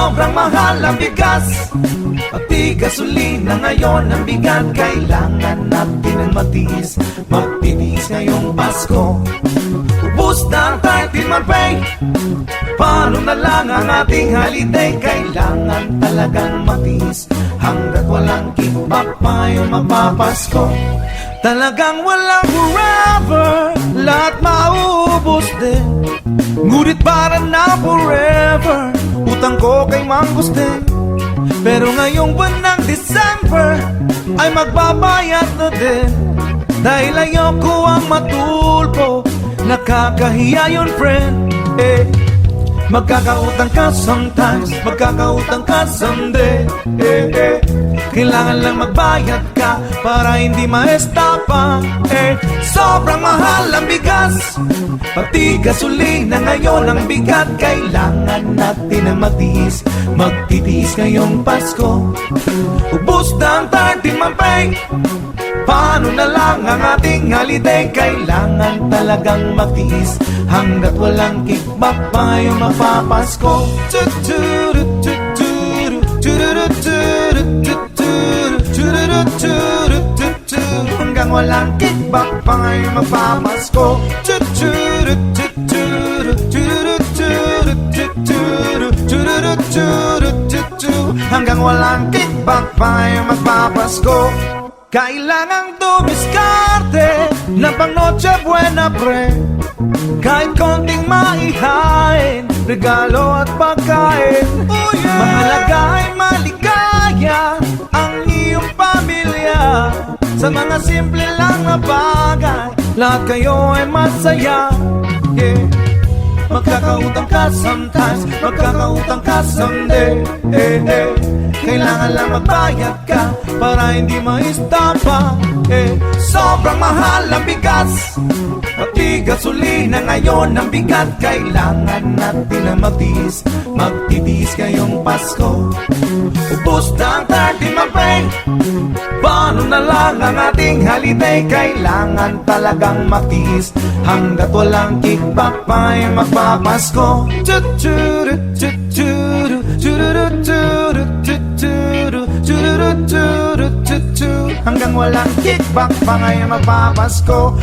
sobrang mahal ang bigas, pati gasolina ngayon ang bigat. Kailangan natin ang matiis, magtitiis ngayong Pasko. Ubus na ang 13-month pay, paano na lang ang ating holiday? Kailangan talagang matiis, hanggat walang kickback pa yung magpapasko. Talagang walang forever, lahat mauubos din. Ngunit para na forever, utang ko kay Mangustin. Pero ngayong buwan ng December ay magbabayad na din, dahil ayoko ang matulpo, nakakahiya yun friend. Magkakautang ka sometimes, magkakautang ka someday. Kailangan lang magbayad ka para hindi ma-estapa. Sobrang mahal ang bigas, pati gasolina ngayon ang bigat. Kailangan natin ang matiis, magtitiis ngayong Pasko. Ubus na ang 13-month pay, paano na lang ang ating holiday? Kailangan talagang magtiis, hanggat walang kickback pa yung mapapasko. Hanggang walang kickback pa yung mapapasko. Hanggang walang kickback pa yung magpapasko. Kailangang dumiskarte ng pang Noche Buena pre, kahit konting maihain, regalo at pagkain. Mahalaga ay maligaya ang iyong pamilya, sa mga simple lang na bagay, lahat kayo ay masaya. Magkakautang ka sometimes, magkakautang ka someday. Kailangan lang magbayad ka para hindi ma-istapa. Sobrang mahal ang bigas, pati gasolina ngayon ang bigat. Kailangan natin ang magtiis, magtitiis ngayong Pasko. Ubus na ang 13-month pay, paano na lang ang ating holiday? Kailangan talagang magtiis, hanggat walang kickback pa yung magpapasko. Hanggang walang kickback pa ngayon magpapasko.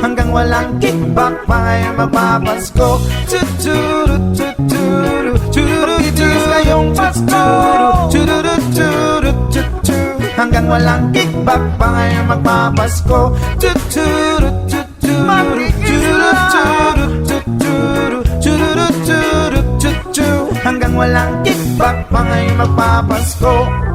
Hanggang walang kickback pa ngayon magpapasko. Magtitiis ngayong Pasko. Hanggang walang kickback pa ngayon magpapasko. Hanggang walang kickback pa ngayon magpapasko.